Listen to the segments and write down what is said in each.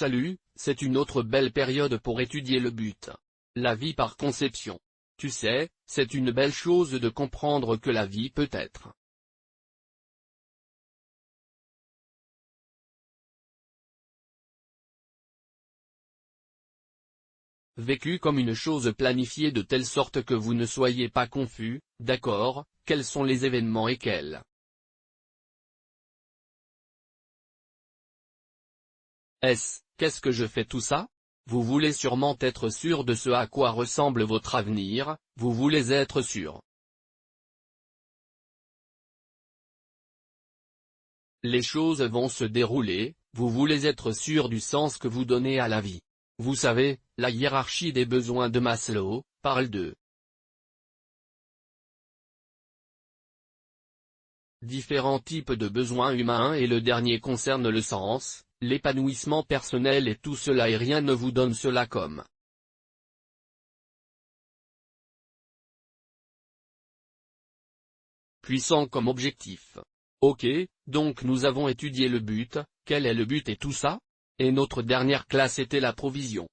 Salut, c'est une autre belle période pour étudier le but. La vie par conception. Tu sais, c'est une belle chose de comprendre que la vie peut être vécue comme une chose planifiée de telle sorte que vous ne soyez pas confus. D'accord, quels sont les événements et quels qu'est-ce que je fais tout ça? Vous voulez sûrement être sûr de ce à quoi ressemble votre avenir, vous voulez être sûr. Les choses vont se dérouler, vous voulez être sûr du sens que vous donnez à la vie. Vous savez, la hiérarchie des besoins de Maslow parle de différents types de besoins humains et le dernier concerne le sens, l'épanouissement personnel et tout cela et rien ne vous donne cela comme puissant comme objectif. Ok, donc nous avons étudié le but, quel est le but et tout ça? Et notre dernière classe était la provision.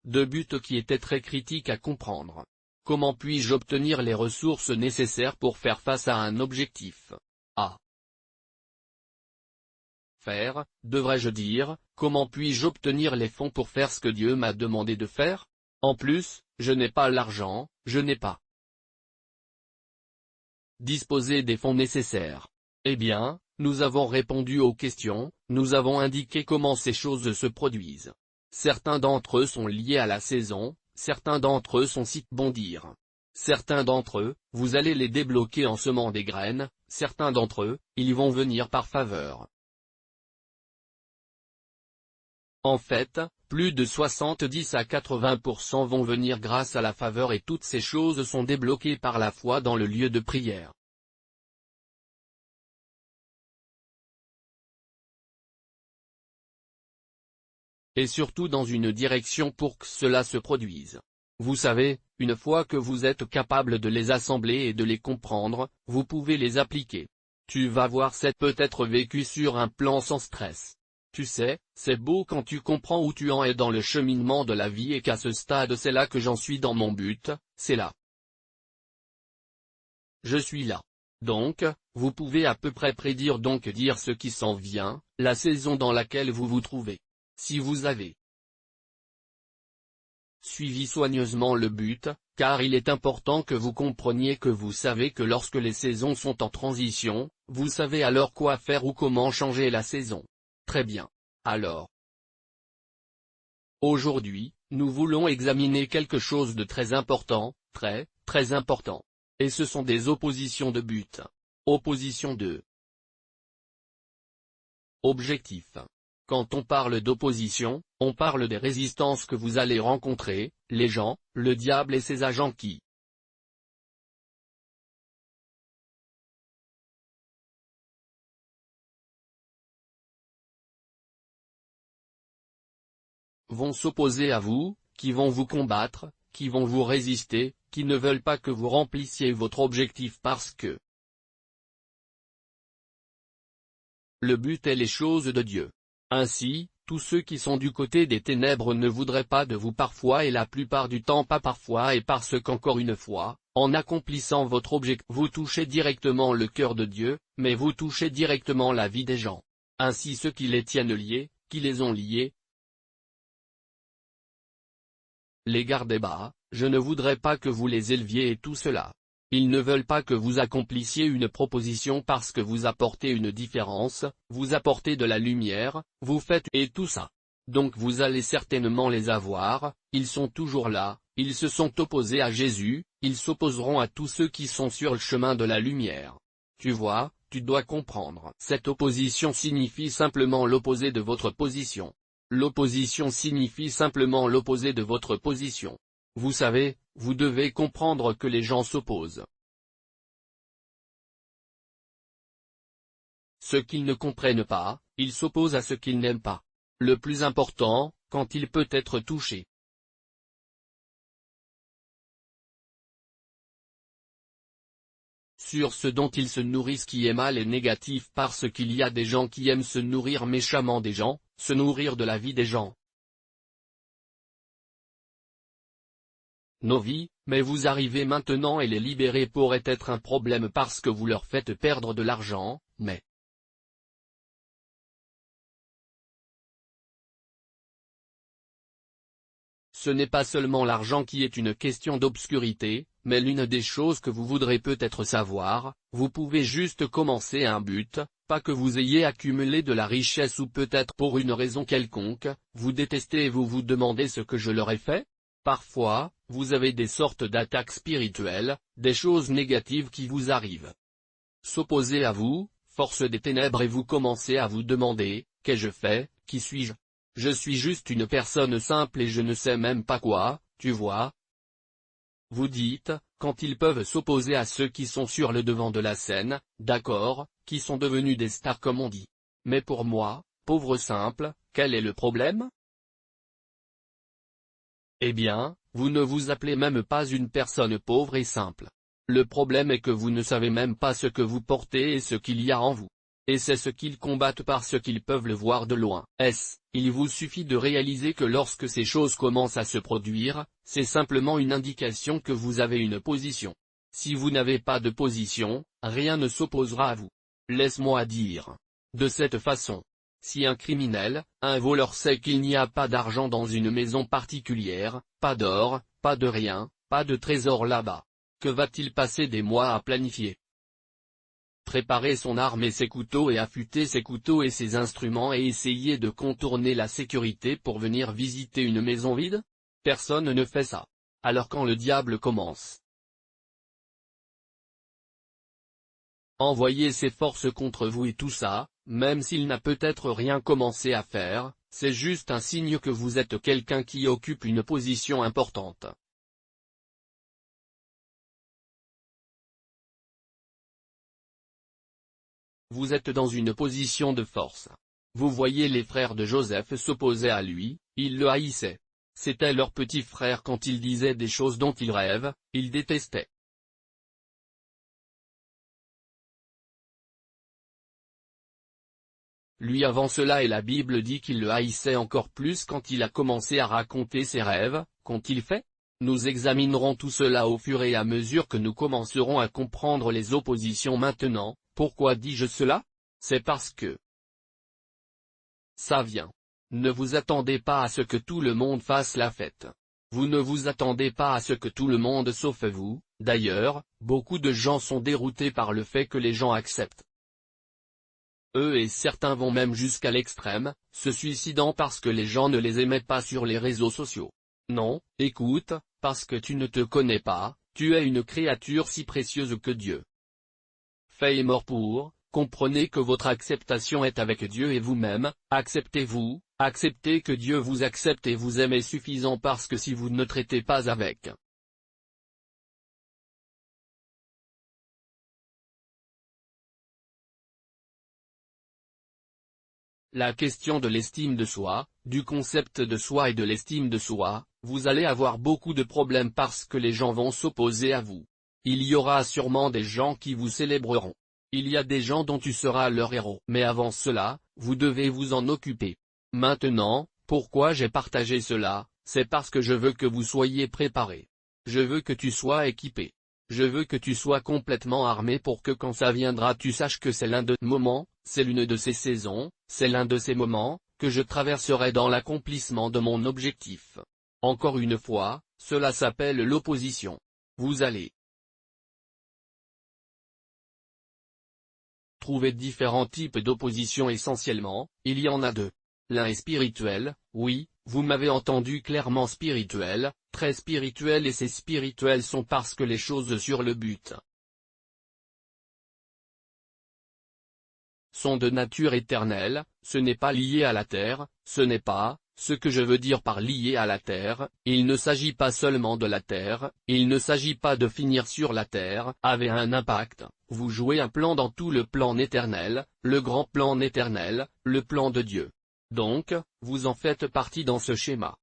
Deux buts qui étaient très critiques à comprendre. Comment puis-je obtenir les ressources nécessaires pour faire face à un objectif? A. Faire, devrais-je dire, comment puis-je obtenir les fonds pour faire ce que Dieu m'a demandé de faire? En plus, je n'ai pas l'argent, je n'ai pas disposé des fonds nécessaires. Eh bien, nous avons répondu aux questions, nous avons indiqué comment ces choses se produisent. Certains d'entre eux sont liés à la saison, certains d'entre eux sont sites bondir. Certains d'entre eux, vous allez les débloquer en semant des graines, certains d'entre eux, ils vont venir par faveur. En fait, plus de 70 à 80% vont venir grâce à la faveur et toutes ces choses sont débloquées par la foi dans le lieu de prière. Et surtout dans une direction pour que cela se produise. Vous savez, une fois que vous êtes capable de les assembler et de les comprendre, vous pouvez les appliquer. Tu vas voir, c'est peut-être vécu sur un plan sans stress. Tu sais, c'est beau quand tu comprends où tu en es dans le cheminement de la vie et qu'à ce stade c'est là que j'en suis dans mon but, c'est là. Je suis là. Donc, vous pouvez à peu près prédire donc dire ce qui s'en vient, la saison dans laquelle vous vous trouvez. Si vous avez suivi soigneusement le but, car il est important que vous compreniez que vous savez que lorsque les saisons sont en transition, vous savez alors quoi faire ou comment changer la saison. Très bien. Alors, aujourd'hui, nous voulons examiner quelque chose de très important, très important. Et ce sont des oppositions de but. Opposition de objectif. Quand on parle d'opposition, on parle des résistances que vous allez rencontrer, les gens, le diable et ses agents qui vont s'opposer à vous, qui vont vous combattre, qui vont vous résister, qui ne veulent pas que vous remplissiez votre objectif parce que le but est les choses de Dieu. Ainsi, tous ceux qui sont du côté des ténèbres ne voudraient pas de vous parfois et la plupart du temps pas parfois et parce qu'encore une fois, en accomplissant votre objectif vous touchez directement le cœur de Dieu, mais vous touchez directement la vie des gens. Ainsi ceux qui les tiennent liés, qui les ont liés, les gardez bas, je ne voudrais pas que vous les éleviez et tout cela. Ils ne veulent pas que vous accomplissiez une proposition parce que vous apportez une différence, vous apportez de la lumière, vous faites et tout ça. Donc vous allez certainement les avoir, ils sont toujours là, ils se sont opposés à Jésus, ils s'opposeront à tous ceux qui sont sur le chemin de la lumière. Tu vois, tu dois comprendre. Cette opposition signifie simplement l'opposé de votre position. L'opposition signifie simplement l'opposé de votre position. Vous savez, vous devez comprendre que les gens s'opposent. Ce qu'ils ne comprennent pas, ils s'opposent à ce qu'ils n'aiment pas. Le plus important, quand il peut être touché. sur ce dont ils se nourrissent qui est mal et négatif parce qu'il y a des gens qui aiment se nourrir méchamment des gens, se nourrir de la vie des gens. Nos vies, mais vous arrivez maintenant et les libérer pourrait être un problème parce que vous leur faites perdre de l'argent, mais ce n'est pas seulement l'argent qui est une question d'obscurité, mais l'une des choses que vous voudrez peut-être savoir, vous pouvez juste commencer un but, pas que vous ayez accumulé de la richesse ou peut-être pour une raison quelconque, vous détestez et vous vous demandez ce que je leur ai fait. Parfois, vous avez des sortes d'attaques spirituelles, des choses négatives qui vous arrivent. S'opposer à vous, force des ténèbres et vous commencez à vous demander, qu'ai-je fait, qui suis-je? Je suis juste une personne simple et je ne sais même pas quoi, tu vois. Vous dites, quand ils peuvent s'opposer à ceux qui sont sur le devant de la scène, d'accord, qui sont devenus des stars comme on dit. Mais pour moi, pauvre simple, quel est le problème? Eh bien, vous ne vous appelez même pas une personne pauvre et simple. Le problème est que vous ne savez même pas ce que vous portez et ce qu'il y a en vous. Et c'est ce qu'ils combattent parce qu'ils peuvent le voir de loin. Il vous suffit de réaliser que lorsque ces choses commencent à se produire, c'est simplement une indication que vous avez une position. Si vous n'avez pas de position, rien ne s'opposera à vous. Laisse-moi dire. De cette façon. Si un criminel, un voleur sait qu'il n'y a pas d'argent dans une maison particulière, pas d'or, pas de rien, pas de trésor là-bas, que va-t-il passer des mois à planifier? Préparer son arme et ses couteaux et affûter ses couteaux et ses instruments et essayer de contourner la sécurité pour venir visiter une maison vide? Personne ne fait ça. Alors quand le diable commence envoyer ses forces contre vous et tout ça, même s'il n'a peut-être rien commencé à faire, c'est juste un signe que vous êtes quelqu'un qui occupe une position importante. Vous êtes dans une position de force. Vous voyez les frères de Joseph s'opposer à lui, ils le haïssaient. C'était leur petit frère quand il disait des choses dont il rêve, ils détestaient. Lui avant cela et la Bible dit qu'il le haïssait encore plus quand il a commencé à raconter ses rêves, qu'ont-ils fait? Nous examinerons tout cela au fur et à mesure que nous commencerons à comprendre les oppositions maintenant. Pourquoi dis-je cela? C'est parce que ça vient. Ne vous attendez pas à ce que tout le monde fasse la fête. Vous ne vous attendez pas à ce que tout le monde sauf vous, d'ailleurs, beaucoup de gens sont déroutés par le fait que les gens acceptent. Eux et certains vont même jusqu'à l'extrême, se suicidant parce que les gens ne les aimaient pas sur les réseaux sociaux. Non, écoute, parce que tu ne te connais pas, tu es une créature si précieuse que Dieu fait et mort pour, comprenez que votre acceptation est avec Dieu et vous-même, acceptez-vous, acceptez que Dieu vous accepte et vous aime est suffisant parce que si vous ne traitez pas avec la question de l'estime de soi, du concept de soi et de l'estime de soi, vous allez avoir beaucoup de problèmes parce que les gens vont s'opposer à vous. Il y aura sûrement des gens qui vous célébreront. Il y a des gens dont tu seras leur héros. Mais avant cela, vous devez vous en occuper. Maintenant, pourquoi j'ai partagé cela, c'est parce que je veux que vous soyez préparés. Je veux que tu sois équipé. Je veux que tu sois complètement armé pour que quand ça viendra tu saches que c'est l'un de ces moments, c'est l'une de ces saisons, c'est l'un de ces moments, que je traverserai dans l'accomplissement de mon objectif. Encore une fois, cela s'appelle l'opposition. Vous allez trouver différents types d'opposition essentiellement, il y en a deux. L'un est spirituel, oui, vous m'avez entendu clairement spirituel, très spirituel et ces spirituels sont parce que les choses sur le but sont de nature éternelle, ce n'est pas lié à la terre, ce n'est pas, ce que je veux dire par lié à la terre, il ne s'agit pas seulement de la terre, il ne s'agit pas de finir sur la terre, avait un impact, vous jouez un plan dans tout le plan éternel, le grand plan éternel, le plan de Dieu. Donc, vous en faites partie dans ce schéma.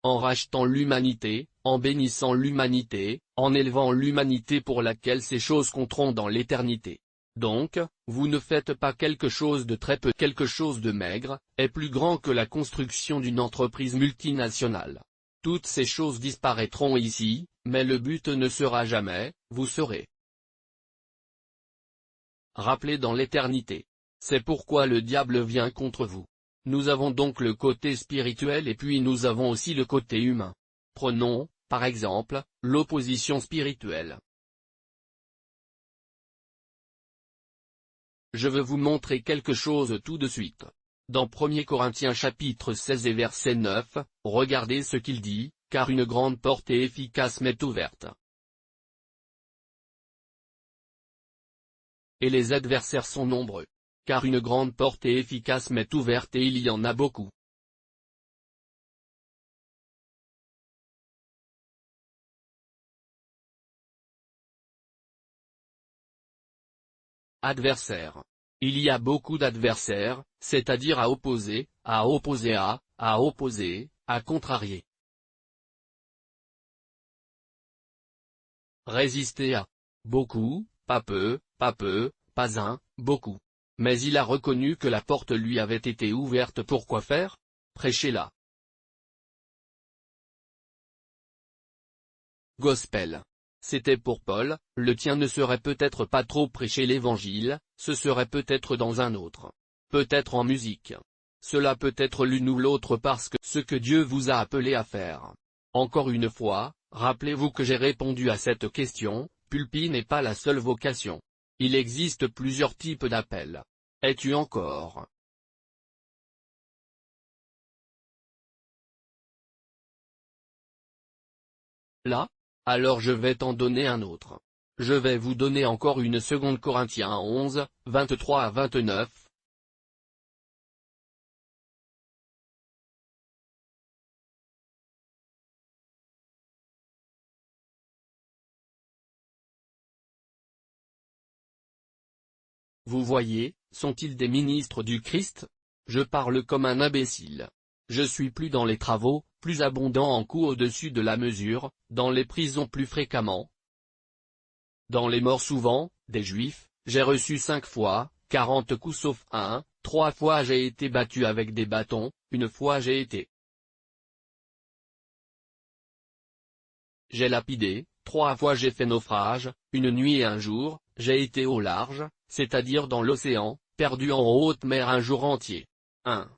en rachetant l'humanité, en bénissant l'humanité, en élevant l'humanité pour laquelle ces choses compteront dans l'éternité. Donc, vous ne faites pas quelque chose de très peu, quelque chose de maigre, est plus grand que la construction d'une entreprise multinationale. Toutes ces choses disparaîtront ici, mais le but ne sera jamais, vous serez rappelés dans l'éternité. C'est pourquoi le diable vient contre vous. Nous avons donc le côté spirituel et puis nous avons aussi le côté humain. Prenons, par exemple, l'opposition spirituelle. Je veux vous montrer quelque chose tout de suite. Dans 1 Corinthiens chapitre 16 et verset 9, regardez ce qu'il dit, car une grande porte et efficace m'est ouverte. Et les adversaires sont nombreux. Car une grande porte et efficace m'est ouverte et il y en a beaucoup. Adversaires. Il y a beaucoup d'adversaires, c'est-à-dire à opposer à, à contrarier. Résister à. Beaucoup, pas peu, pas un, beaucoup. Mais il a reconnu que la porte lui avait été ouverte pour quoi faire? Prêcher-la. Gospel. C'était pour Paul, le tien ne serait peut-être pas trop prêcher l'évangile, ce serait peut-être dans un autre. Peut-être en musique. Cela peut être l'une ou l'autre parce que ce que Dieu vous a appelé à faire. Encore une fois, rappelez-vous que j'ai répondu à cette question, pulpit n'est pas la seule vocation. Il existe plusieurs types d'appels. Es-tu encore là? Alors je vais t'en donner un autre. Je vais vous donner encore une seconde Corinthiens 11, 23 à 29. Vous voyez, sont-ils des ministres du Christ? Je parle comme un imbécile. Je suis plus dans les travaux, plus abondant en coups au-dessus de la mesure, dans les prisons plus fréquemment, dans les morts souvent, des Juifs, j'ai reçu 5 fois, 40 coups sauf un, 3 fois j'ai été battu avec des bâtons, une fois j'ai lapidé, 3 fois j'ai fait naufrage, une nuit et un jour, j'ai été au large, c'est-à-dire dans l'océan, perdu en haute mer un jour entier. 1.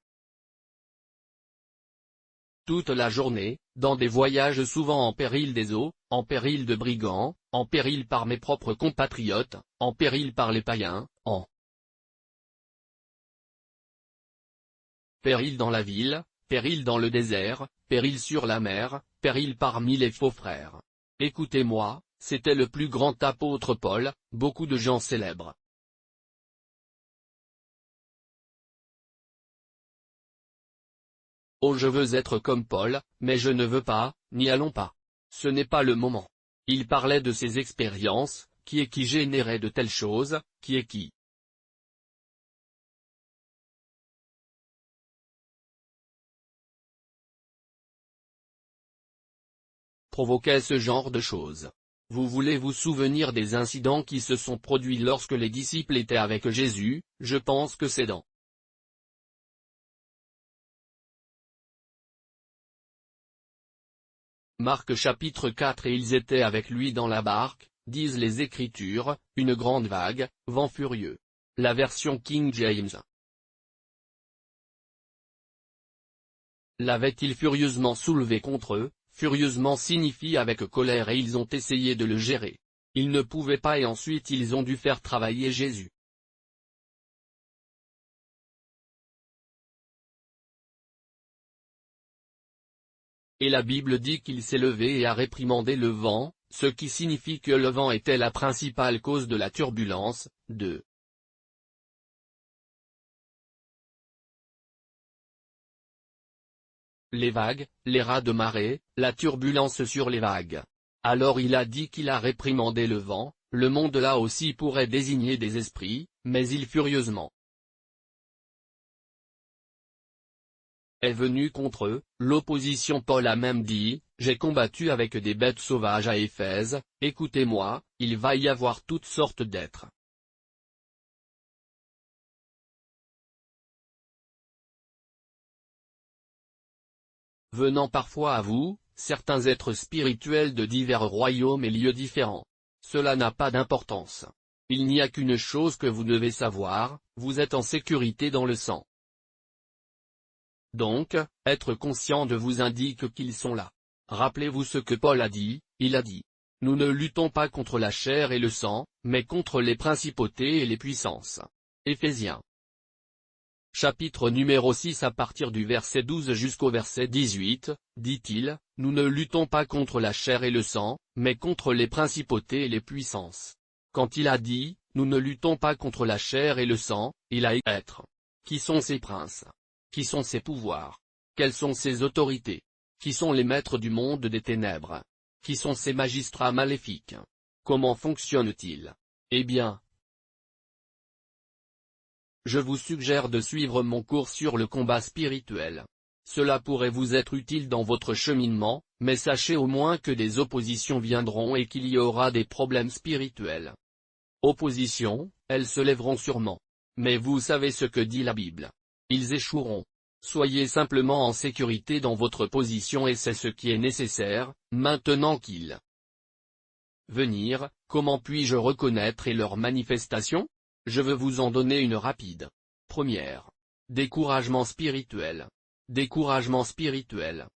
Toute la journée, dans des voyages souvent en péril des eaux, en péril de brigands, en péril par mes propres compatriotes, en péril par les païens, en péril dans la ville, péril dans le désert, péril sur la mer, péril parmi les faux frères. Écoutez-moi, c'était le plus grand apôtre Paul, beaucoup de gens célèbres. Oh, je veux être comme Paul, mais je ne veux pas, n'y allons pas. Ce n'est pas le moment. Il parlait de ses expériences, qui est qui générait de telles choses, qui est qui provoquait ce genre de choses. Vous voulez vous souvenir des incidents qui se sont produits lorsque les disciples étaient avec Jésus, je pense que c'est dans Marc chapitre 4 et ils étaient avec lui dans la barque, disent les Écritures, une grande vague, vent furieux. La version King James. L'avait-il furieusement soulevé contre eux? Furieusement signifie avec colère et ils ont essayé de le gérer. Ils ne pouvaient pas et ensuite ils ont dû faire travailler Jésus. Et la Bible dit qu'il s'est levé et a réprimandé le vent, ce qui signifie que le vent était la principale cause de la turbulence. 2. Les vagues, les rats de marée, la turbulence sur les vagues. Alors il a dit qu'il a réprimandé le vent, le monde là aussi pourrait désigner des esprits, mais il furieusement est venu contre eux. L'opposition. Paul a même dit, j'ai combattu avec des bêtes sauvages à Éphèse, écoutez-moi, il va y avoir toutes sortes d'êtres. Venant parfois à vous, certains êtres spirituels de divers royaumes et lieux différents. Cela n'a pas d'importance. Il n'y a qu'une chose que vous devez savoir, vous êtes en sécurité dans le sang. Donc, être conscient de vous indique qu'ils sont là. Rappelez-vous ce que Paul a dit, il a dit. Nous ne luttons pas contre la chair et le sang, mais contre les principautés et les puissances. Éphésiens. Chapitre numéro 6. À partir du verset 12 jusqu'au verset 18, dit-il, nous ne luttons pas contre la chair et le sang, mais contre les principautés et les puissances. Quand il a dit, nous ne luttons pas contre la chair et le sang, il a être. Qui sont ces princes? Qui sont ces pouvoirs? Quelles sont ces autorités? Qui sont les maîtres du monde des ténèbres? Qui sont ces magistrats maléfiques? Comment fonctionnent-ils? Eh bien, je vous suggère de suivre mon cours sur le combat spirituel. Cela pourrait vous être utile dans votre cheminement, mais sachez au moins que des oppositions viendront et qu'il y aura des problèmes spirituels. Oppositions, elles se lèveront sûrement. Mais vous savez ce que dit la Bible. Ils échoueront. Soyez simplement en sécurité dans votre position et c'est ce qui est nécessaire, maintenant qu'ils venir, comment puis-je reconnaître et leur manifestation? Je veux vous en donner une rapide. Première. Découragement spirituel. Découragement spirituel.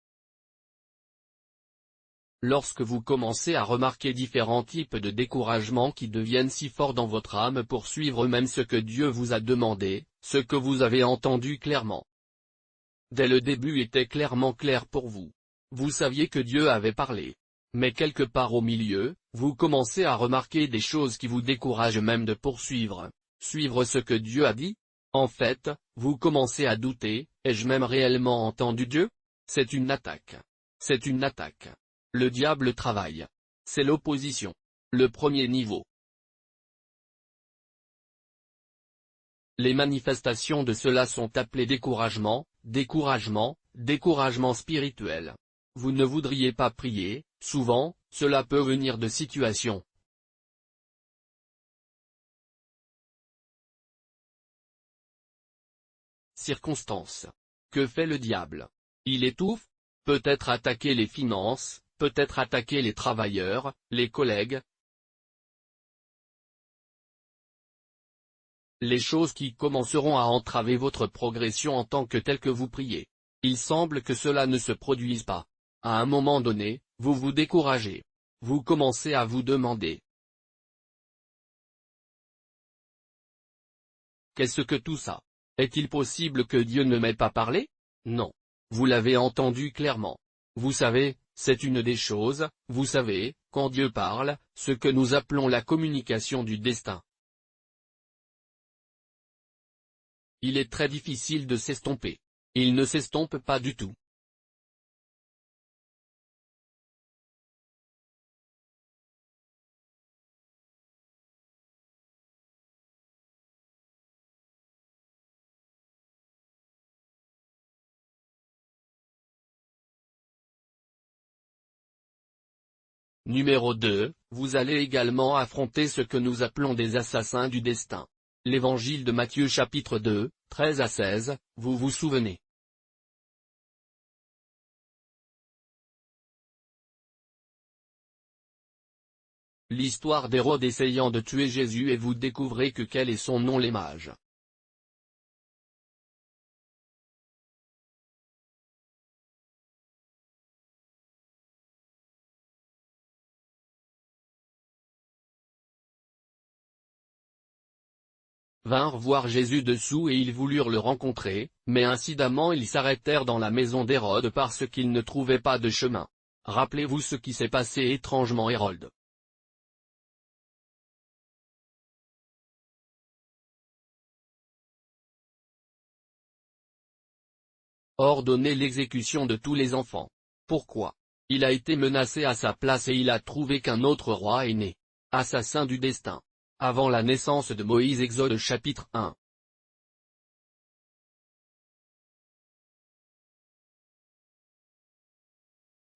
Lorsque vous commencez à remarquer différents types de découragement qui deviennent si forts dans votre âme pour suivre même ce que Dieu vous a demandé, ce que vous avez entendu clairement. Dès le début était clairement clair pour vous. Vous saviez que Dieu avait parlé. Mais quelque part au milieu, vous commencez à remarquer des choses qui vous découragent même de poursuivre. Suivre ce que Dieu a dit? En fait, vous commencez à douter, ai-je même réellement entendu Dieu? C'est une attaque. C'est une attaque. Le diable travaille. C'est l'opposition. Le premier niveau. Les manifestations de cela sont appelées découragement, découragement spirituel. Vous ne voudriez pas prier, souvent, cela peut venir de situations. Circonstances. Que fait le diable? Il étouffe? Peut-être attaquer les finances, peut-être attaquer les travailleurs, les collègues. Les choses qui commenceront à entraver votre progression en tant que telle que vous priez. Il semble que cela ne se produise pas. À un moment donné, vous vous découragez. Vous commencez à vous demander. Qu'est-ce que tout ça? Est-il possible que Dieu ne m'ait pas parlé? Non. Vous l'avez entendu clairement. Vous savez, c'est une des choses, vous savez, quand Dieu parle, ce que nous appelons la communication du destin. Il est très difficile de s'estomper. Il ne s'estompe pas du tout. Numéro 2, vous allez également affronter ce que nous appelons des assassins du destin. L'évangile de Matthieu chapitre 2, 13 à 16, vous vous souvenez. L'histoire d'Hérode essayant de tuer Jésus et vous découvrez que quel est son nom les mages. Vinrent voir Jésus dessous et ils voulurent le rencontrer, mais incidemment ils s'arrêtèrent dans la maison d'Hérode parce qu'ils ne trouvaient pas de chemin. Rappelez-vous ce qui s'est passé étrangement Hérode. Ordonner l'exécution de tous les enfants. Pourquoi? Il a été menacé à sa place et il a trouvé qu'un autre roi est né. Assassin du destin. Avant la naissance de Moïse Exode chapitre 1.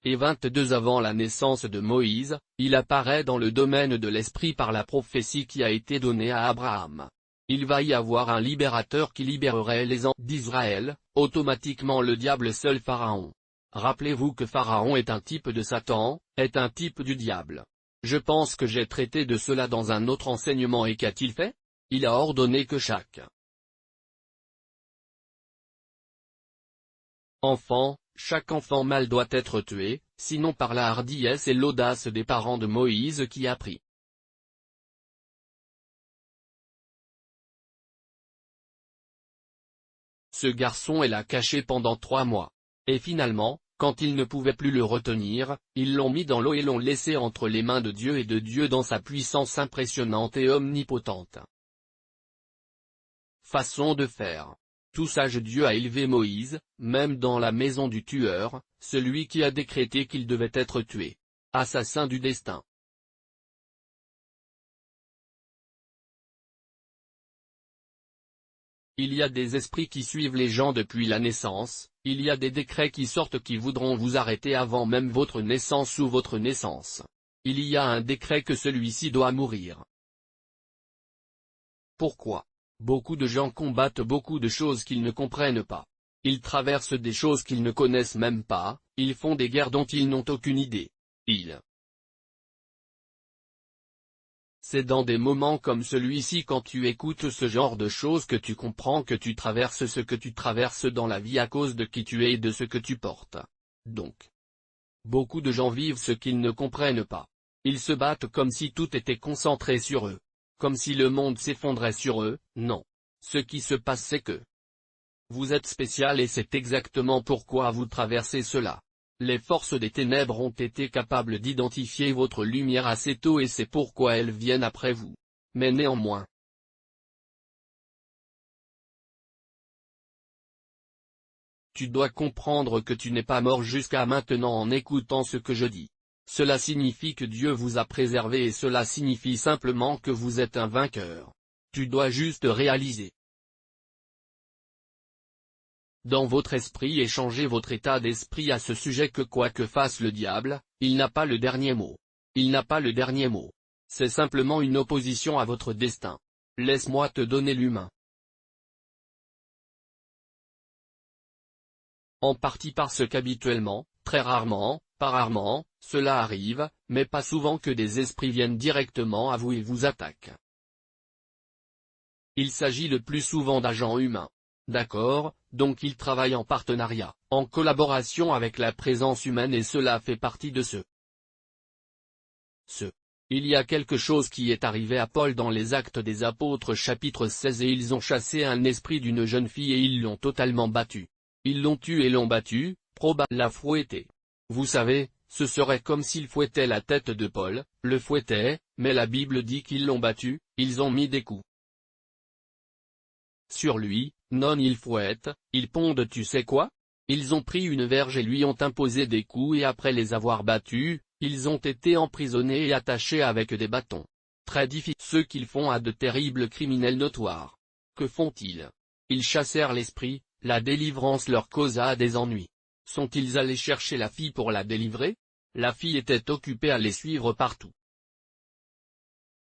et 22 avant la naissance de Moïse, il apparaît dans le domaine de l'esprit par la prophétie qui a été donnée à Abraham. Il va y avoir un libérateur qui libérerait les enfants d'Israël, automatiquement le diable seul Pharaon. Rappelez-vous que Pharaon est un type de Satan, est un type du diable. Je pense que j'ai traité de cela dans un autre enseignement et qu'a-t-il fait? Il a ordonné que chaque enfant mâle doit être tué, sinon par la hardiesse et l'audace des parents de Moïse qui a pris ce garçon et l'a caché pendant 3 mois. Et finalement, quand ils ne pouvaient plus le retenir, ils l'ont mis dans l'eau et l'ont laissé entre les mains de Dieu et de Dieu dans sa puissance impressionnante et omnipotente. Façon de faire. Tout sage Dieu a élevé Moïse, même dans la maison du tueur, celui qui a décrété qu'il devait être tué. Assassin du destin. Il y a des esprits qui suivent les gens depuis la naissance, il y a des décrets qui sortent qui voudront vous arrêter avant même votre naissance ou votre naissance. Il y a un décret que celui-ci doit mourir. Pourquoi? Beaucoup de gens combattent beaucoup de choses qu'ils ne comprennent pas. Ils traversent des choses qu'ils ne connaissent même pas, ils font des guerres dont ils n'ont aucune idée. C'est dans des moments comme celui-ci quand tu écoutes ce genre de choses que tu comprends que tu traverses ce que tu traverses dans la vie à cause de qui tu es et de ce que tu portes. Donc, beaucoup de gens vivent ce qu'ils ne comprennent pas. Ils se battent comme si tout était concentré sur eux. Comme si le monde s'effondrait sur eux, non. Ce qui se passe c'est que vous êtes spécial et c'est exactement pourquoi vous traversez cela. Les forces des ténèbres ont été capables d'identifier votre lumière assez tôt et c'est pourquoi elles viennent après vous. Mais néanmoins, tu dois comprendre que tu n'es pas mort jusqu'à maintenant en écoutant ce que je dis. Cela signifie que Dieu vous a préservé et cela signifie simplement que vous êtes un vainqueur. Tu dois juste réaliser dans votre esprit et changer votre état d'esprit à ce sujet que quoi que fasse le diable, il n'a pas le dernier mot. Il n'a pas le dernier mot. C'est simplement une opposition à votre destin. Laisse-moi te donner l'humain. En partie parce qu'habituellement, très rarement, pas rarement, cela arrive, mais pas souvent que des esprits viennent directement à vous et vous attaquent. Il s'agit le plus souvent d'agents humains. D'accord, donc ils travaillent en partenariat, en collaboration avec la présence humaine et cela fait partie de Il y a quelque chose qui est arrivé à Paul dans les Actes des Apôtres chapitre 16 et ils ont chassé un esprit d'une jeune fille et ils l'ont totalement battu. Ils l'ont tué et l'ont battu, la fouetté. Vous savez, ce serait comme s'ils fouettaient la tête de Paul, le fouettaient, mais la Bible dit qu'ils l'ont battu, ils ont mis des coups sur lui, non ils fouettent, ils pondent tu sais quoi? Ils ont pris une verge et lui ont imposé des coups et après les avoir battus, ils ont été emprisonnés et attachés avec des bâtons. Très difficile. Ce qu'ils font à de terribles criminels notoires. Que font-ils? Ils chassèrent l'esprit, la délivrance leur causa des ennuis. Sont-ils allés chercher la fille pour la délivrer? La fille était occupée à les suivre partout.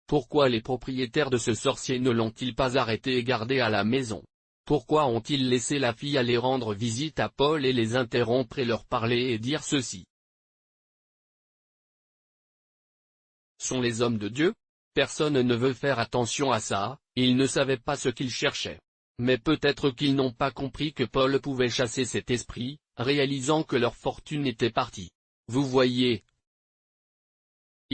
Pourquoi les propriétaires de ce sorcier ne l'ont-ils pas arrêté et gardé à la maison? Pourquoi ont-ils laissé la fille aller rendre visite à Paul et les interrompre et leur parler et dire ceci? Sont les hommes de Dieu? Personne ne veut faire attention à ça, ils ne savaient pas ce qu'ils cherchaient. Mais peut-être qu'ils n'ont pas compris que Paul pouvait chasser cet esprit, réalisant que leur fortune était partie. Vous voyez,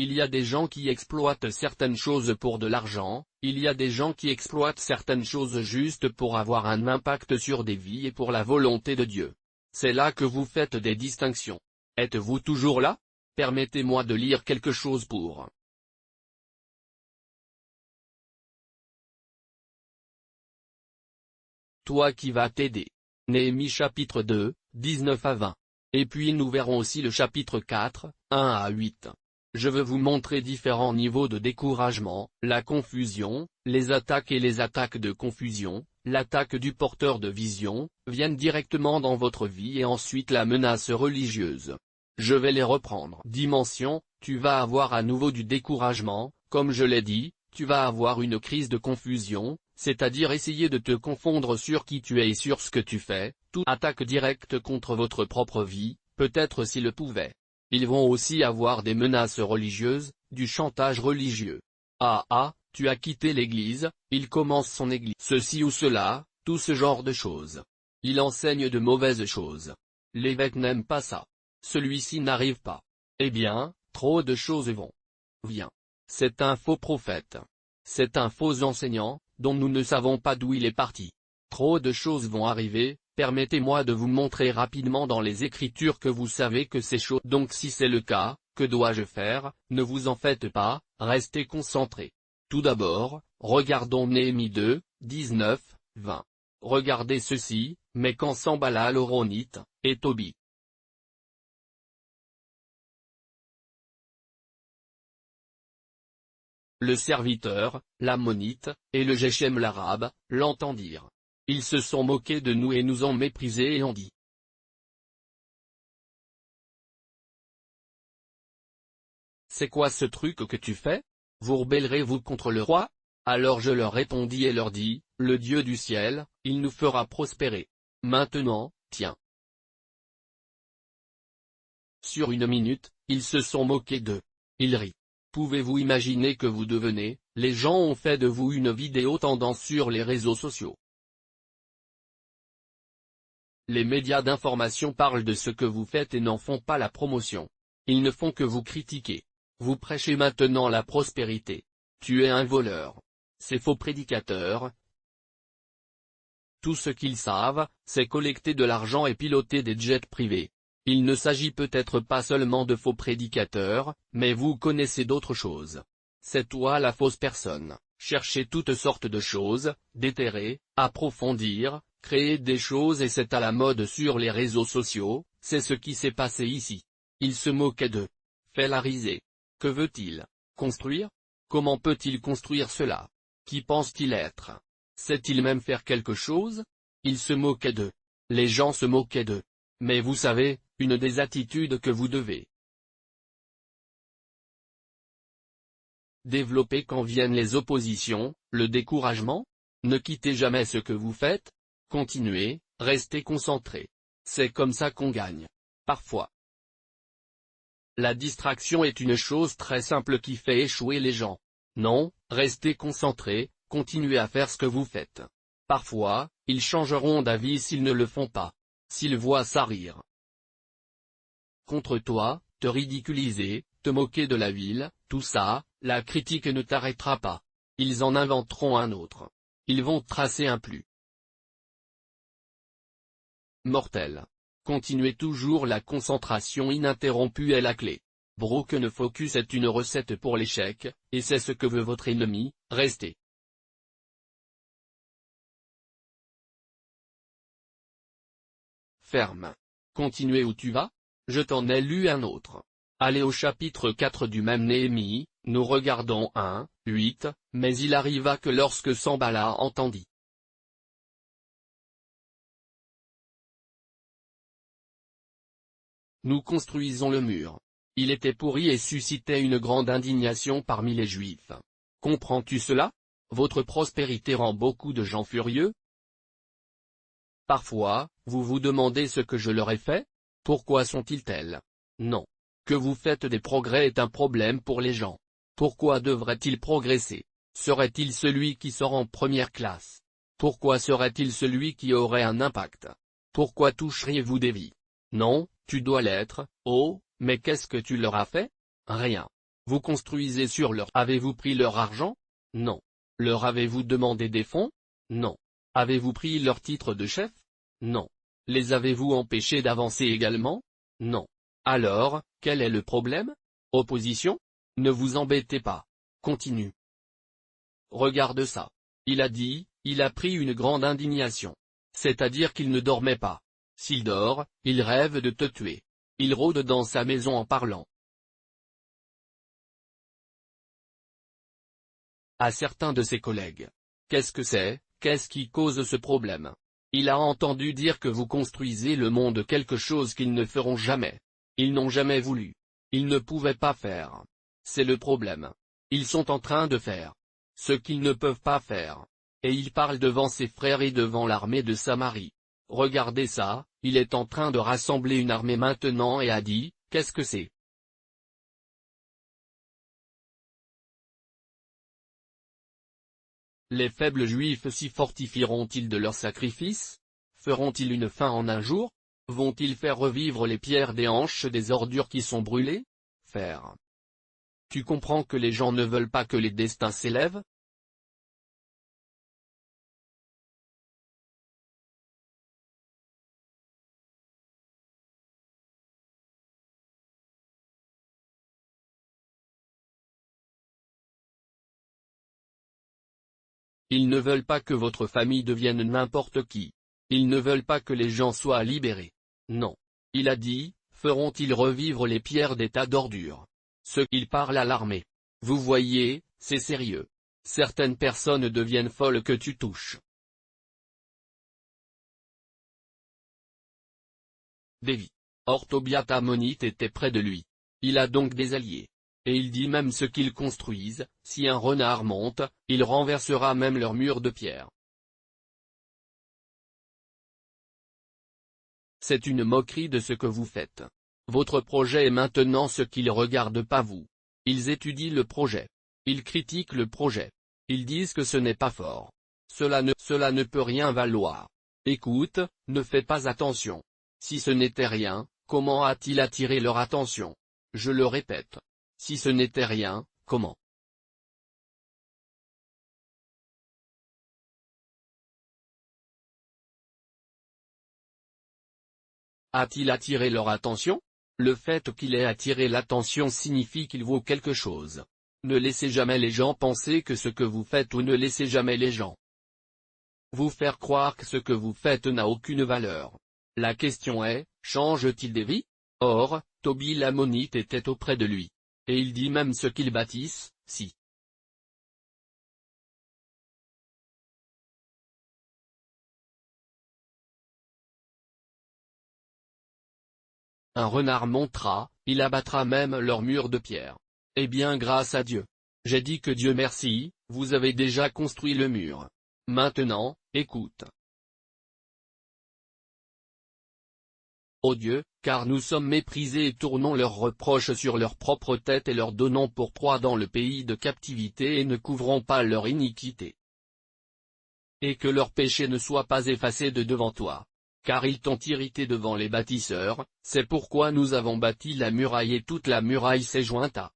il y a des gens qui exploitent certaines choses pour de l'argent, il y a des gens qui exploitent certaines choses juste pour avoir un impact sur des vies et pour la volonté de Dieu. C'est là que vous faites des distinctions. Êtes-vous toujours là? Permettez-moi de lire quelque chose pour toi qui va t'aider. Néhémie chapitre 2, 19 à 20. Et puis nous verrons aussi le chapitre 4, 1 à 8. Je veux vous montrer différents niveaux de découragement, la confusion, les attaques et les attaques de confusion, l'attaque du porteur de vision, viennent directement dans votre vie et ensuite la menace religieuse. Je vais les reprendre. Dimension, tu vas avoir à nouveau du découragement, comme je l'ai dit, tu vas avoir une crise de confusion, c'est-à-dire essayer de te confondre sur qui tu es et sur ce que tu fais, toute attaque directe contre votre propre vie, peut-être s'ils le pouvaient. Ils vont aussi avoir des menaces religieuses, du chantage religieux. Ah, tu as quitté l'église, il commence son église. Ceci ou cela, tout ce genre de choses. Il enseigne de mauvaises choses. L'évêque n'aime pas ça. Celui-ci n'arrive pas. Eh bien, trop de choses vont. Viens. C'est un faux prophète. C'est un faux enseignant, dont nous ne savons pas d'où il est parti. Trop de choses vont arriver, permettez-moi de vous montrer rapidement dans les Écritures que vous savez que ces choses. Donc si c'est le cas, que dois-je faire? Ne vous en faites pas, restez concentrés. Tout d'abord, regardons Néhémie 2, 19, 20. Regardez ceci, mais quand Sanballat l'Horonite, et Tobie, le serviteur, l'ammonite, et le Geshem l'arabe, l'entendirent. Ils se sont moqués de nous et nous ont méprisés et ont dit: C'est quoi ce truc que tu fais? Vous rebellerez-vous contre le roi? Alors je leur répondis et leur dis: Le Dieu du ciel, il nous fera prospérer. Maintenant, tiens. Sur une minute, ils se sont moqués d'eux. Ils rient. Pouvez-vous imaginer que vous devenez, les gens ont fait de vous une vidéo tendance sur les réseaux sociaux. Les médias d'information parlent de ce que vous faites et n'en font pas la promotion. Ils ne font que vous critiquer. Vous prêchez maintenant la prospérité. Tu es un voleur. Ces faux prédicateurs, tout ce qu'ils savent, c'est collecter de l'argent et piloter des jets privés. Il ne s'agit peut-être pas seulement de faux prédicateurs, mais vous connaissez d'autres choses. C'est toi la fausse personne. Chercher toutes sortes de choses, déterrer, approfondir, créer des choses et c'est à la mode sur les réseaux sociaux, c'est ce qui s'est passé ici. Il se moquait d'eux. Fait la risée. Que veut-il? Construire? Comment peut-il construire cela? Qui pense-t-il être? Sait-il même faire quelque chose? Il se moquait d'eux. Les gens se moquaient d'eux. Mais vous savez, une des attitudes que vous devez développer quand viennent les oppositions, le découragement? Ne quittez jamais ce que vous faites. Continuez, restez concentrés. C'est comme ça qu'on gagne. Parfois, la distraction est une chose très simple qui fait échouer les gens. Non, restez concentrés, continuez à faire ce que vous faites. Parfois, ils changeront d'avis s'ils ne le font pas. S'ils voient ça rire contre toi, te ridiculiser, te moquer de la ville, tout ça, la critique ne t'arrêtera pas. Ils en inventeront un autre. Ils vont tracer un plus mortel. Continuez toujours, la concentration ininterrompue est la clé. Broken Focus est une recette pour l'échec, et c'est ce que veut votre ennemi. Restez ferme. Continuez où tu vas? Je t'en ai lu un autre. Allez au chapitre 4 du même Néhémie, nous regardons 1, 8, mais il arriva que lorsque Sanballat entendit nous construisons le mur. Il était pourri et suscitait une grande indignation parmi les Juifs. Comprends-tu cela? Votre prospérité rend beaucoup de gens furieux. Parfois, vous vous demandez ce que je leur ai fait? Pourquoi sont-ils tels? Non. Que vous faites des progrès est un problème pour les gens. Pourquoi devrait-il progresser? Serait-il celui qui sort en première classe? Pourquoi serait-il celui qui aurait un impact? Pourquoi toucheriez-vous des vies? Non, tu dois l'être. Oh, mais qu'est-ce que tu leur as fait? Rien. Vous construisez sur leur. Avez-vous pris leur argent? Non. Leur avez-vous demandé des fonds? Non. Avez-vous pris leur titre de chef? Non. Les avez-vous empêchés d'avancer également? Non. Alors, quel est le problème? Opposition? Ne vous embêtez pas. Continue. Regarde ça. Il a dit, il a pris une grande indignation. C'est-à-dire qu'il ne dormait pas. S'il dort, il rêve de te tuer. Il rôde dans sa maison en parlant à certains de ses collègues. Qu'est-ce que c'est? Qu'est-ce qui cause ce problème? Il a entendu dire que vous construisez le monde quelque chose qu'ils ne feront jamais. Ils n'ont jamais voulu. Ils ne pouvaient pas faire. C'est le problème. Ils sont en train de faire ce qu'ils ne peuvent pas faire. Et il parle devant ses frères et devant l'armée de Samarie. Regardez ça, il est en train de rassembler une armée maintenant et a dit, qu'est-ce que c'est? Les faibles Juifs s'y fortifieront-ils de leurs sacrifices? Feront-ils une faim en un jour? Vont-ils faire revivre les pierres des hanches des ordures qui sont brûlées? Faire. Tu comprends que les gens ne veulent pas que les destins s'élèvent? Ils ne veulent pas que votre famille devienne n'importe qui. Ils ne veulent pas que les gens soient libérés. Non. Il a dit, feront-ils revivre les pierres des tas d'ordures? Il parle à l'armée. Vous voyez, c'est sérieux. Certaines personnes deviennent folles que tu touches. Dévi. Or Tobiat Ammonite était près de lui. Il a donc des alliés. Et il dit même ce qu'ils construisent, si un renard monte, il renversera même leurs murs de pierre. C'est une moquerie de ce que vous faites. Votre projet est maintenant ce qu'ils regardent pas vous. Ils étudient le projet. Ils critiquent le projet. Ils disent que ce n'est pas fort. Cela ne peut rien valoir. Écoute, ne fais pas attention. Si ce n'était rien, comment a-t-il attiré leur attention? Je le répète. Si ce n'était rien, comment? A-t-il attiré leur attention? Le fait qu'il ait attiré l'attention signifie qu'il vaut quelque chose. Ne laissez jamais les gens penser que ce que vous faites ou ne laissez jamais les gens vous faire croire que ce que vous faites n'a aucune valeur. La question est, change-t-il des vies? Or, Tobie l'Ammonite était auprès de lui. Et il dit même ce qu'ils bâtissent, si. Un renard montera, il abattra même leurs murs de pierre. Eh bien grâce à Dieu. J'ai dit que Dieu merci, vous avez déjà construit le mur. Maintenant, écoute. Ô Dieu, car nous sommes méprisés et tournons leurs reproches sur leur propre tête et leur donnons pour proie dans le pays de captivité et ne couvrons pas leur iniquité. Et que leur péché ne soit pas effacé de devant toi. Car ils t'ont irrité devant les bâtisseurs, c'est pourquoi nous avons bâti la muraille et toute la muraille s'est jointe à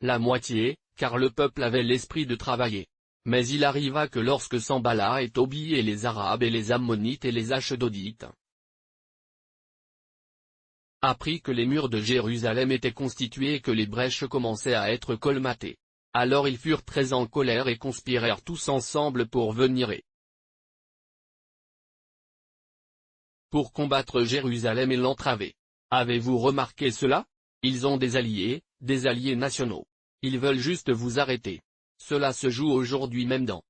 la moitié, car le peuple avait l'esprit de travailler. Mais il arriva que lorsque Sambala et Tobie et les Arabes et les Ammonites et les Ashdodites apprit que les murs de Jérusalem étaient constitués et que les brèches commençaient à être colmatées. Alors ils furent très en colère et conspirèrent tous ensemble pour venir et pour combattre Jérusalem et l'entraver. Avez-vous remarqué cela? Ils ont des alliés nationaux. Ils veulent juste vous arrêter. Cela se joue aujourd'hui même dans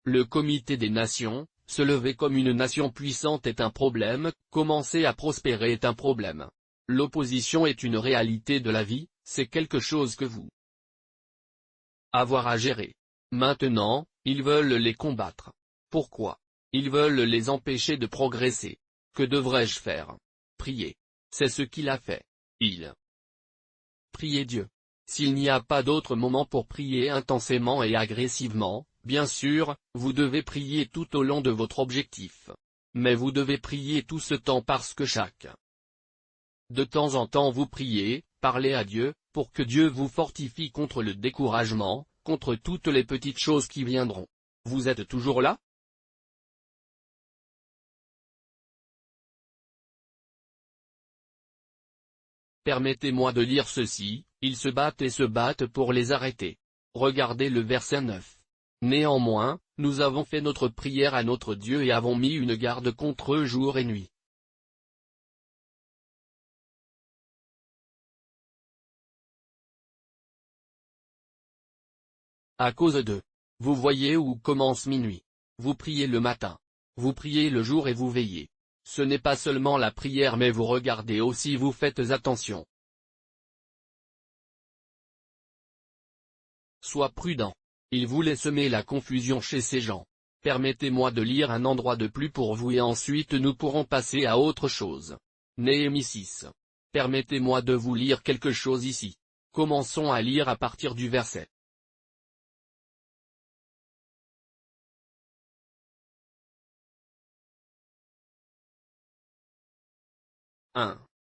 le comité des nations. Se lever comme une nation puissante est un problème, commencer à prospérer est un problème. L'opposition est une réalité de la vie, c'est quelque chose que vous avoir à gérer. Maintenant, ils veulent les combattre. Pourquoi? Ils veulent les empêcher de progresser. Que devrais-je faire? Prier. C'est ce qu'il a fait. Il priait Dieu. S'il n'y a pas d'autre moment pour prier intensément et agressivement, bien sûr, vous devez prier tout au long de votre objectif. Mais vous devez prier tout ce temps parce que de temps en temps vous priez, parlez à Dieu, pour que Dieu vous fortifie contre le découragement, contre toutes les petites choses qui viendront. Vous êtes toujours là? Permettez-moi de lire ceci, ils se battent et se battent pour les arrêter. Regardez le verset 9. Néanmoins, nous avons fait notre prière à notre Dieu et avons mis une garde contre eux jour et nuit. À cause d'eux. Vous voyez où commence minuit. Vous priez le matin. Vous priez le jour et vous veillez. Ce n'est pas seulement la prière mais vous regardez aussi, vous faites attention. Sois prudent. Il voulait semer la confusion chez ces gens. Permettez-moi de lire un endroit de plus pour vous et ensuite nous pourrons passer à autre chose. Néhémie 6. Permettez-moi de vous lire quelque chose ici. Commençons à lire à partir du verset.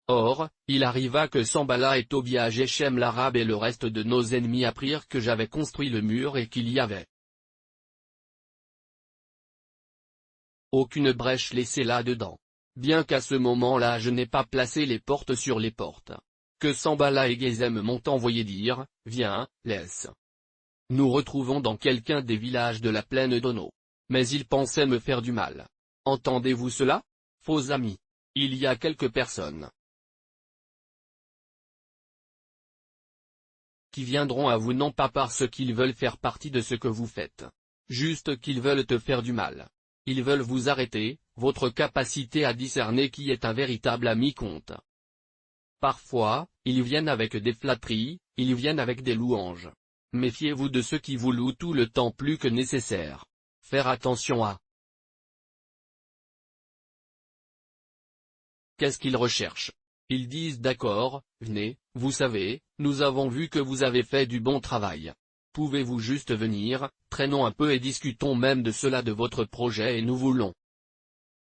Or, il arriva que Sambala et Tobia Geshem l'Arabe et le reste de nos ennemis apprirent que j'avais construit le mur et qu'il y avait aucune brèche laissée là-dedans. Bien qu'à ce moment-là je n'ai pas placé les portes sur les portes. Que Sambala et Geshem m'ont envoyé dire, viens, laisse. Nous retrouvons dans quelqu'un des villages de la plaine d'Ono. Mais ils pensaient me faire du mal. Entendez-vous cela? Faux amis. Il y a quelques personnes qui viendront à vous non pas parce qu'ils veulent faire partie de ce que vous faites. Juste qu'ils veulent te faire du mal. Ils veulent vous arrêter, votre capacité à discerner qui est un véritable ami compte. Parfois, ils viennent avec des flatteries, ils viennent avec des louanges. Méfiez-vous de ceux qui vous louent tout le temps plus que nécessaire. Faire attention à qu'est-ce qu'ils recherchent. Ils disent d'accord, venez, vous savez, nous avons vu que vous avez fait du bon travail. Pouvez-vous juste venir, traînons un peu et discutons même de cela de votre projet et nous voulons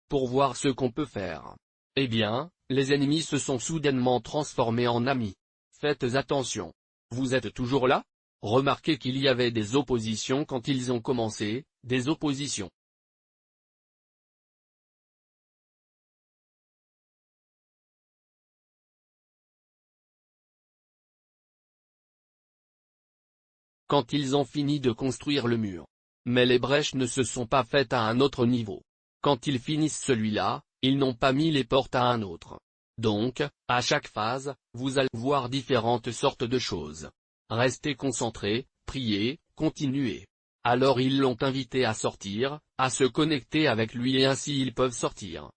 pour voir ce qu'on peut faire. Eh bien, les ennemis se sont soudainement transformés en amis. Faites attention. Vous êtes toujours là? Remarquez qu'il y avait des oppositions quand ils ont commencé, des oppositions. Quand ils ont fini de construire le mur. Mais les brèches ne se sont pas faites à un autre niveau. Quand ils finissent celui-là, ils n'ont pas mis les portes à un autre. Donc, à chaque phase, vous allez voir différentes sortes de choses. Restez concentrés, priez, continuez. Alors ils l'ont invité à sortir, à se connecter avec lui et ainsi ils peuvent sortir.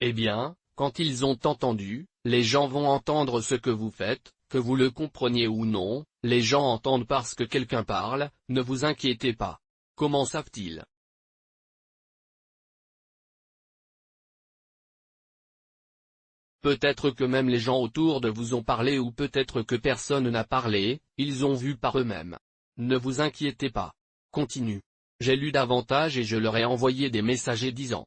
Eh bien, quand ils ont entendu, les gens vont entendre ce que vous faites, que vous le compreniez ou non, les gens entendent parce que quelqu'un parle, ne vous inquiétez pas. Comment savent-ils? Peut-être que même les gens autour de vous ont parlé ou peut-être que personne n'a parlé, ils ont vu par eux-mêmes. Ne vous inquiétez pas. Continue. J'ai lu davantage et je leur ai envoyé des messagers disant.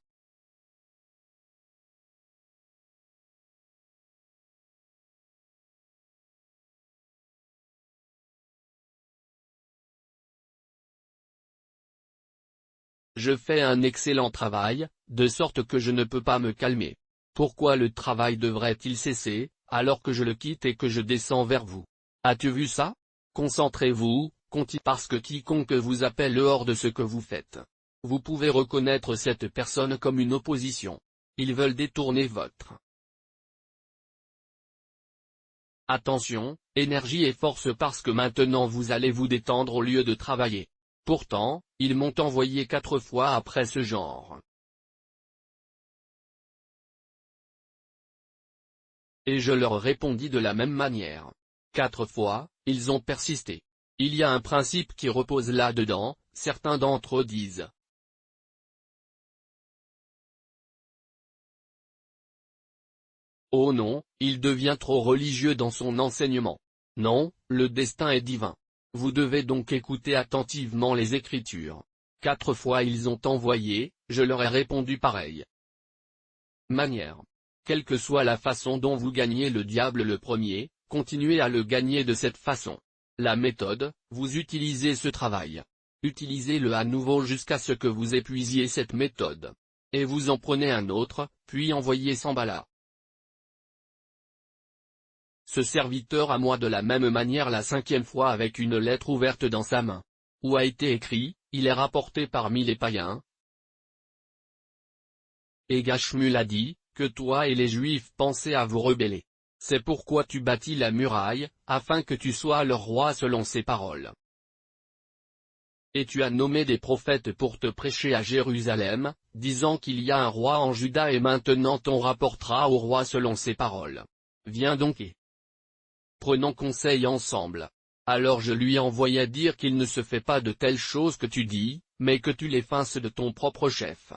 Je fais un excellent travail, de sorte que je ne peux pas me calmer. Pourquoi le travail devrait-il cesser, alors que je le quitte et que je descends vers vous? As-tu vu ça? Concentrez-vous, continuez parce que quiconque vous appelle hors de ce que vous faites. Vous pouvez reconnaître cette personne comme une opposition. Ils veulent détourner votre attention, énergie et force parce que maintenant vous allez vous détendre au lieu de travailler. Pourtant, ils m'ont envoyé 4 fois après ce genre. Et je leur répondis de la même manière. 4 fois, ils ont persisté. Il y a un principe qui repose là-dedans, certains d'entre eux disent. Oh non, il devient trop religieux dans son enseignement. Non, le destin est divin. Vous devez donc écouter attentivement les Écritures. 4 fois ils ont envoyé, je leur ai répondu pareil manière. Quelle que soit la façon dont vous gagnez le diable le premier, continuez à le gagner de cette façon. La méthode, vous utilisez ce travail. Utilisez-le à nouveau jusqu'à ce que vous épuisiez cette méthode. Et vous en prenez un autre, puis envoyez Sambala. Ce serviteur à moi de la même manière la 5e fois avec une lettre ouverte dans sa main. Où a été écrit, il est rapporté parmi les païens. Et Gashmul a dit, que toi et les Juifs pensez à vous rebeller. C'est pourquoi tu bâtis la muraille, afin que tu sois leur roi selon ses paroles. Et tu as nommé des prophètes pour te prêcher à Jérusalem, disant qu'il y a un roi en Juda et maintenant on rapportera au roi selon ses paroles. Viens donc et prenons conseil ensemble. Alors je lui envoyai dire qu'il ne se fait pas de telles choses que tu dis, mais que tu les fasses de ton propre chef.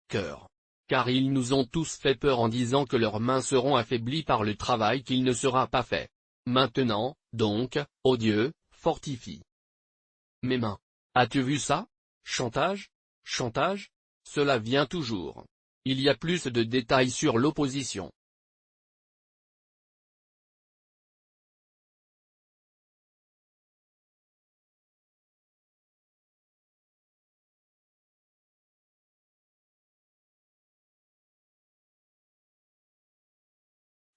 Cœur. Car ils nous ont tous fait peur en disant que leurs mains seront affaiblies par le travail qu'il ne sera pas fait. Maintenant, donc, ô Dieu, fortifie mes mains. As-tu vu ça? Chantage? Chantage? Cela vient toujours. Il y a plus de détails sur l'opposition.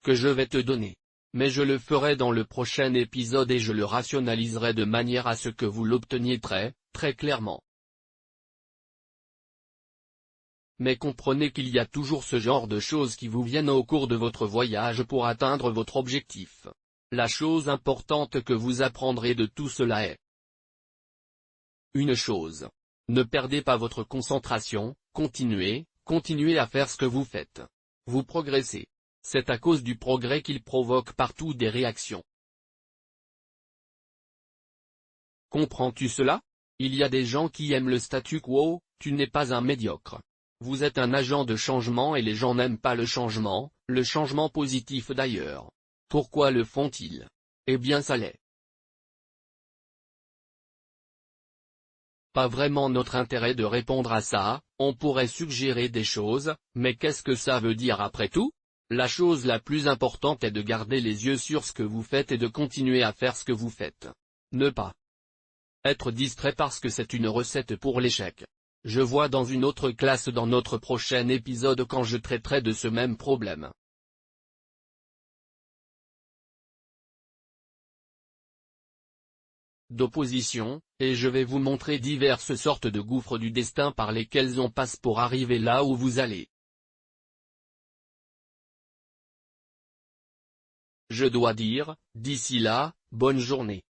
Que je vais te donner. Mais je le ferai dans le prochain épisode et je le rationaliserai de manière à ce que vous l'obteniez très, très clairement. Mais comprenez qu'il y a toujours ce genre de choses qui vous viennent au cours de votre voyage pour atteindre votre objectif. La chose importante que vous apprendrez de tout cela est une chose. Ne perdez pas votre concentration, continuez à faire ce que vous faites. Vous progressez. C'est à cause du progrès qu'il provoque partout des réactions. Comprends-tu cela? Il y a des gens qui aiment le statu quo, tu n'es pas un médiocre. Vous êtes un agent de changement et les gens n'aiment pas le changement positif d'ailleurs. Pourquoi le font-ils? Eh bien ça l'est. Pas vraiment notre intérêt de répondre à ça, on pourrait suggérer des choses, mais qu'est-ce que ça veut dire après tout? La chose la plus importante est de garder les yeux sur ce que vous faites et de continuer à faire ce que vous faites. Ne pas être distrait parce que c'est une recette pour l'échec. Je vois dans une autre classe dans notre prochain épisode quand je traiterai de ce même problème. D'opposition, et je vais vous montrer diverses sortes de gouffres du destin par lesquels on passe pour arriver là où vous allez. Je dois dire, d'ici là, bonne journée.